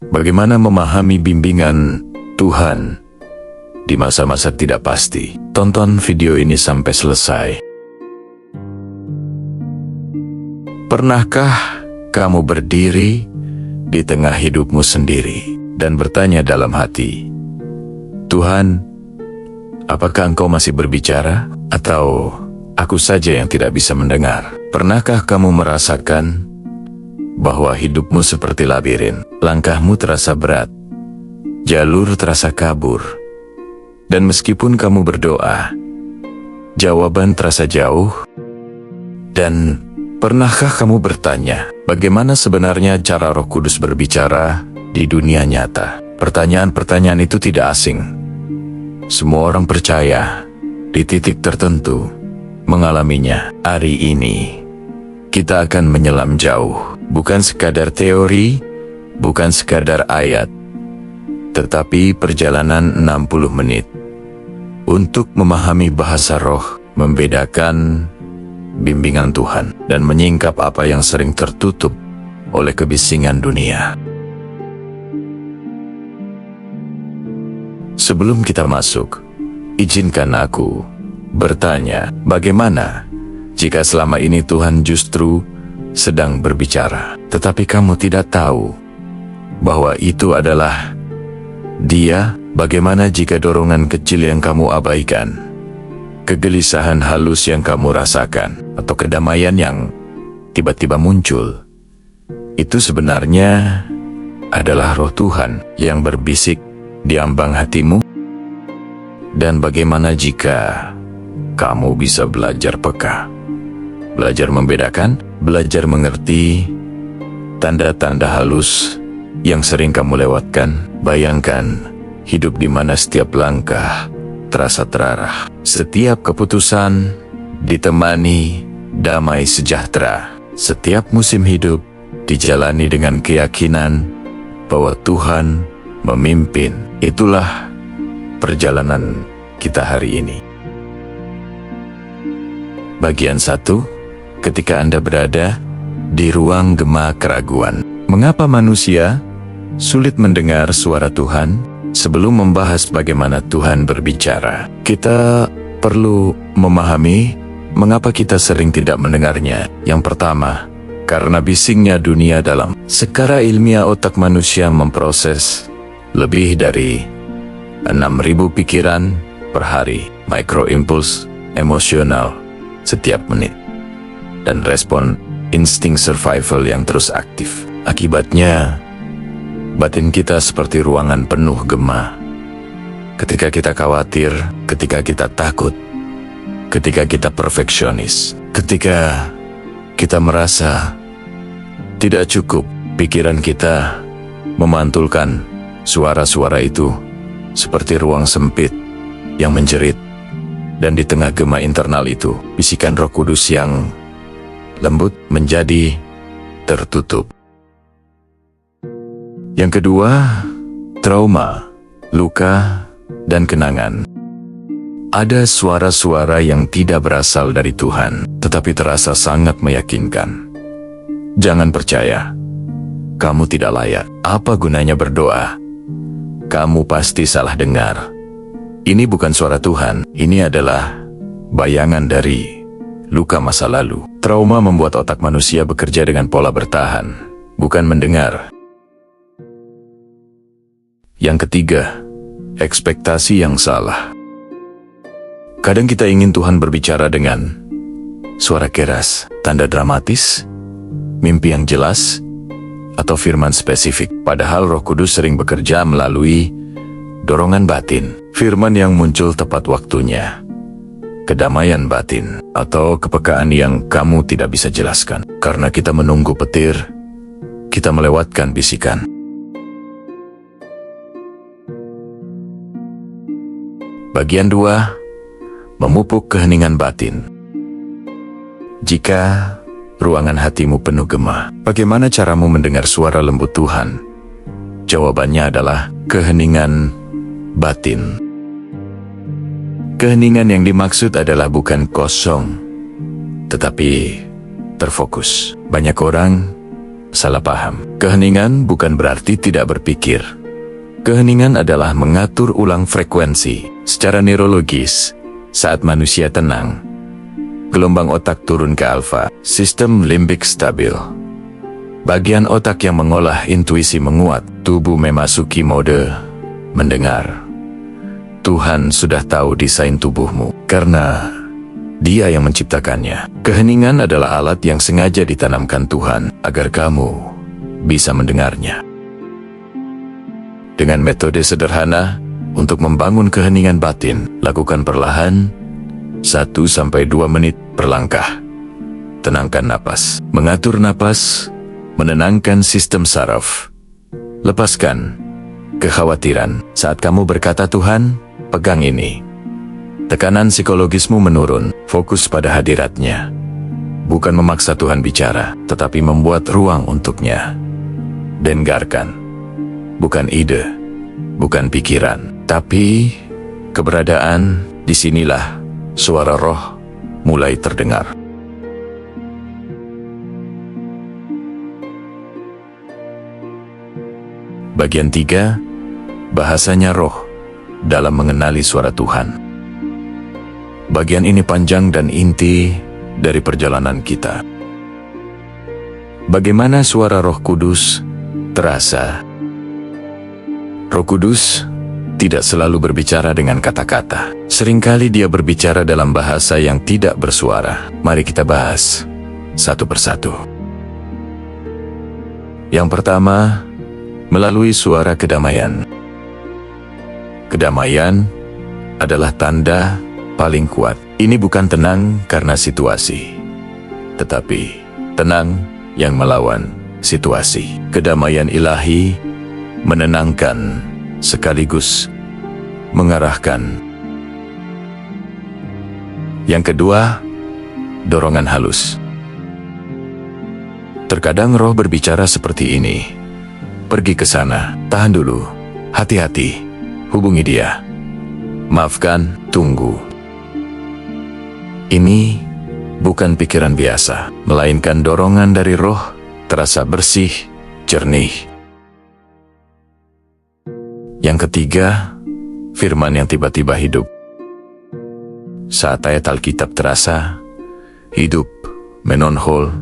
Bagaimana memahami bimbingan Tuhan di masa-masa tidak pasti? Tonton video ini sampai selesai. Pernahkah kamu berdiri di tengah hidupmu sendiri dan bertanya dalam hati, Tuhan, apakah Engkau masih berbicara? Atau aku saja yang tidak bisa mendengar? Pernahkah kamu merasakan bahwa hidupmu seperti labirin? Langkahmu terasa berat, jalur terasa kabur, dan meskipun kamu berdoa, jawaban terasa jauh. Dan pernahkah kamu bertanya, bagaimana sebenarnya cara Roh Kudus berbicara di dunia nyata? Pertanyaan-pertanyaan itu tidak asing. Semua orang percaya di titik tertentu mengalaminya. Hari ini kita akan menyelam jauh, bukan sekadar teori, bukan sekadar ayat, tetapi perjalanan 60 menit untuk memahami bahasa roh, membedakan bimbingan Tuhan, dan menyingkap apa yang sering tertutup oleh kebisingan dunia. Sebelum kita masuk, izinkan aku bertanya, bagaimana jika selama ini Tuhan justru sedang berbicara, tetapi kamu tidak tahu bahwa itu adalah Dia? Bagaimana jika dorongan kecil yang kamu abaikan, kegelisahan halus yang kamu rasakan, atau kedamaian yang tiba-tiba muncul, itu sebenarnya adalah Roh Tuhan yang berbisik di ambang hatimu? Dan bagaimana jika kamu bisa belajar peka, belajar membedakan, belajar mengerti tanda-tanda halus yang sering kamu lewatkan? Bayangkan hidup di mana setiap langkah terasa terarah, setiap keputusan ditemani damai sejahtera, setiap musim hidup dijalani dengan keyakinan bahwa Tuhan memimpin. Itulah perjalanan kita hari ini. Bagian 1, ketika Anda berada di ruang gema keraguan. Mengapa manusia sulit mendengar suara Tuhan? Sebelum membahas bagaimana Tuhan berbicara, kita perlu memahami mengapa kita sering tidak mendengarnya. Yang pertama, karena bisingnya dunia dalam. Secara ilmiah otak manusia memproses lebih dari 6.000 pikiran per hari, microimpuls emosional setiap menit, dan respon insting survival yang terus aktif. Akibatnya, batin kita seperti ruangan penuh gema. Ketika kita khawatir, ketika kita takut, ketika kita perfeksionis, ketika kita merasa tidak cukup, pikiran kita memantulkan suara-suara itu seperti ruang sempit yang menjerit. Dan di tengah gema internal itu, bisikan Roh Kudus yang lembut menjadi tertutup. Yang kedua, trauma, luka, dan kenangan. Ada suara-suara yang tidak berasal dari Tuhan, tetapi terasa sangat meyakinkan. Jangan percaya, kamu tidak layak. Apa gunanya berdoa? Kamu pasti salah dengar. Ini bukan suara Tuhan, ini adalah bayangan dari luka masa lalu. Trauma membuat otak manusia bekerja dengan pola bertahan, bukan mendengar. Yang ketiga, ekspektasi yang salah. Kadang kita ingin Tuhan berbicara dengan suara keras, tanda dramatis, mimpi yang jelas, atau firman spesifik. Padahal Roh Kudus sering bekerja melalui dorongan batin, firman yang muncul tepat waktunya, kedamaian batin, atau kepekaan yang kamu tidak bisa jelaskan. Karena kita menunggu petir, kita melewatkan bisikan. Bagian 2, memupuk keheningan batin. Jika ruangan hatimu penuh gema, bagaimana caramu mendengar suara lembut Tuhan? Jawabannya adalah keheningan batin. Keheningan yang dimaksud adalah bukan kosong, tetapi terfokus. Banyak orang salah paham. Keheningan bukan berarti tidak berpikir. Keheningan adalah mengatur ulang frekuensi. Secara neurologis, saat manusia tenang, gelombang otak turun ke alfa, sistem limbik stabil. Bagian otak yang mengolah intuisi menguat, tubuh memasuki mode mendengar. Tuhan sudah tahu desain tubuhmu, karena Dia yang menciptakannya. Keheningan adalah alat yang sengaja ditanamkan Tuhan, agar kamu bisa mendengarnya. Dengan metode sederhana, untuk membangun keheningan batin, lakukan perlahan, 1-2 menit per langkah. Tenangkan napas, mengatur napas, menenangkan sistem saraf. Lepaskan kekhawatiran. Saat kamu berkata Tuhan, pegang ini. Tekanan psikologismu menurun, fokus pada hadiratnya. Bukan memaksa Tuhan bicara, tetapi membuat ruang untuknya. Dengarkan. Bukan ide, bukan pikiran, tapi keberadaan. Disinilah suara roh mulai terdengar. Bagian 3, bahasanya roh dalam mengenali suara Tuhan. Bagian ini panjang dan inti dari perjalanan kita. Bagaimana suara Roh Kudus terasa? Roh Kudus tidak selalu berbicara dengan kata-kata. Seringkali Dia berbicara dalam bahasa yang tidak bersuara. Mari kita bahas satu persatu. Yang pertama, melalui suara kedamaian. Kedamaian adalah tanda paling kuat. Ini bukan tenang karena situasi, tetapi tenang yang melawan situasi. Kedamaian ilahi menenangkan sekaligus mengarahkan. Yang kedua, dorongan halus. Terkadang roh berbicara seperti ini. Pergi ke sana, tahan dulu, hati-hati, hubungi dia. Maafkan, tunggu. Ini bukan pikiran biasa, melainkan dorongan dari roh, terasa bersih, jernih. Yang ketiga, firman yang tiba-tiba hidup. Saat ayat Alkitab terasa hidup, menonhol,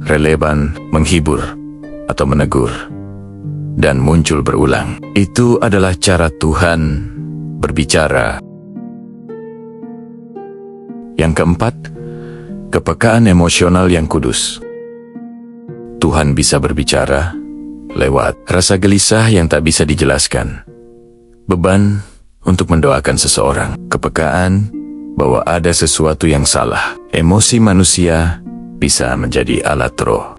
relevan, menghibur, atau menegur, dan muncul berulang. Itu adalah cara Tuhan berbicara. Yang keempat, kepekaan emosional yang kudus. Tuhan bisa berbicara lewat rasa gelisah yang tak bisa dijelaskan, beban untuk mendoakan seseorang, kepekaan bahwa ada sesuatu yang salah. Emosi manusia bisa menjadi alat roh.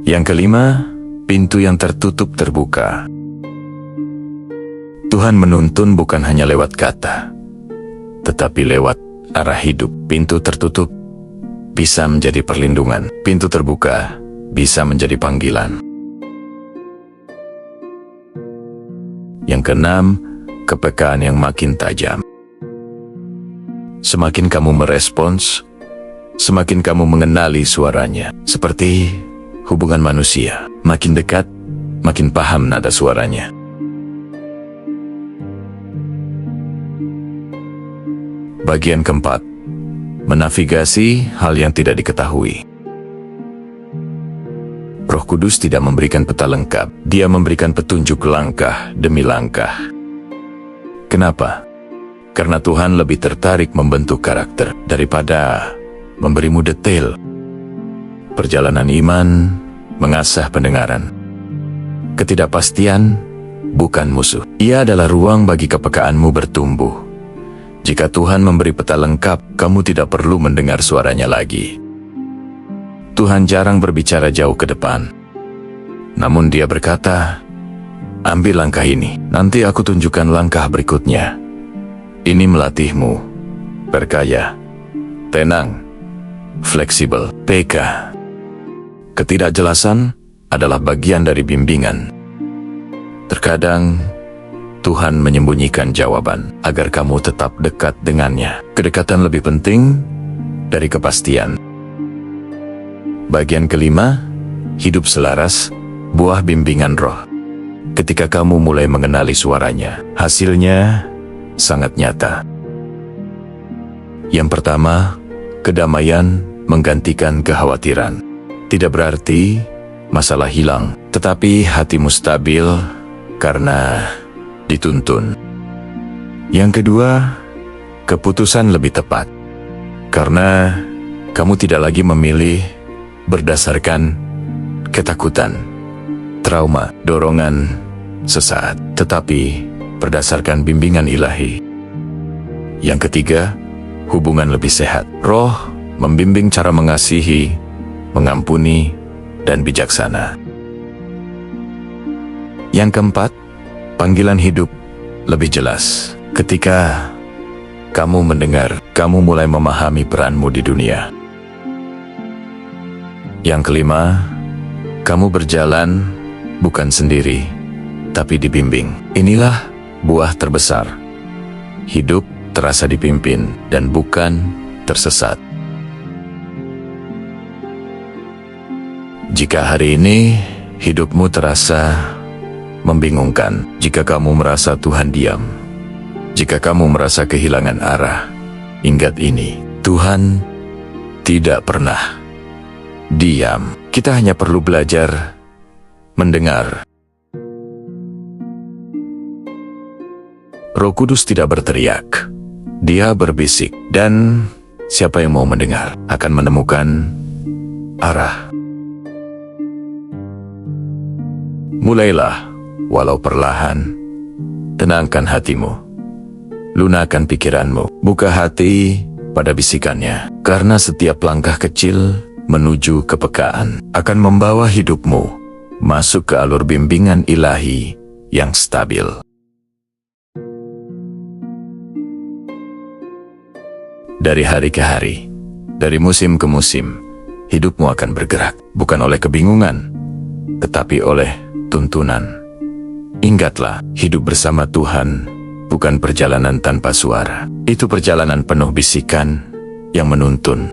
Yang kelima, pintu yang tertutup terbuka. Tuhan menuntun bukan hanya lewat kata, tetapi lewat arah hidup. Pintu tertutup bisa menjadi perlindungan. Pintu terbuka bisa menjadi panggilan. Yang keenam, kepekaan yang makin tajam. Semakin kamu merespons, semakin kamu mengenali suaranya. Seperti hubungan manusia, makin dekat, makin paham nada suaranya. Bagian keempat, menavigasi hal yang tidak diketahui. Roh Kudus tidak memberikan peta lengkap, Dia memberikan petunjuk langkah demi langkah. Kenapa? Karena Tuhan lebih tertarik membentuk karakter daripada memberimu detail. Perjalanan iman mengasah pendengaran. Ketidakpastian bukan musuh. Ia adalah ruang bagi kepekaanmu bertumbuh. Jika Tuhan memberi peta lengkap, kamu tidak perlu mendengar suaranya lagi. Tuhan jarang berbicara jauh ke depan. Namun Dia berkata, ambil langkah ini, nanti aku tunjukkan langkah berikutnya. Ini melatihmu, berkaya, tenang, fleksibel. PK. Ketidakjelasan adalah bagian dari bimbingan. Terkadang Tuhan menyembunyikan jawaban agar kamu tetap dekat dengannya. Kedekatan lebih penting dari kepastian. Bagian kelima, hidup selaras, buah bimbingan roh. Ketika kamu mulai mengenali suaranya, hasilnya sangat nyata. Yang pertama, kedamaian menggantikan kekhawatiran. Tidak berarti masalah hilang, tetapi hatimu stabil karena dituntun. Yang kedua, keputusan lebih tepat. Karena kamu tidak lagi memilih berdasarkan ketakutan, trauma, dorongan sesaat, tetapi berdasarkan bimbingan ilahi. Yang ketiga, hubungan lebih sehat. Roh membimbing cara mengasihi, mengampuni, dan bijaksana. Yang keempat, panggilan hidup lebih jelas. Ketika kamu mendengar, kamu mulai memahami peranmu di dunia. Yang kelima, kamu berjalan bukan sendiri, tapi dibimbing. Inilah buah terbesar. Hidup terasa dipimpin dan bukan tersesat. Jika hari ini hidupmu terasa membingungkan, jika kamu merasa Tuhan diam, jika kamu merasa kehilangan arah, ingat ini, Tuhan tidak pernah diam. Kita hanya perlu belajar mendengar. Roh Kudus tidak berteriak, Dia berbisik, dan siapa yang mau mendengar akan menemukan arah. Mulailah, walau perlahan, tenangkan hatimu, lunakan pikiranmu, buka hati pada bisikannya, karena setiap langkah kecil menuju kepekaan akan membawa hidupmu masuk ke alur bimbingan ilahi yang stabil. Dari hari ke hari, dari musim ke musim, hidupmu akan bergerak, bukan oleh kebingungan, tetapi oleh tuntunan. Ingatlah, hidup bersama Tuhan bukan perjalanan tanpa suara. Itu perjalanan penuh bisikan yang menuntun.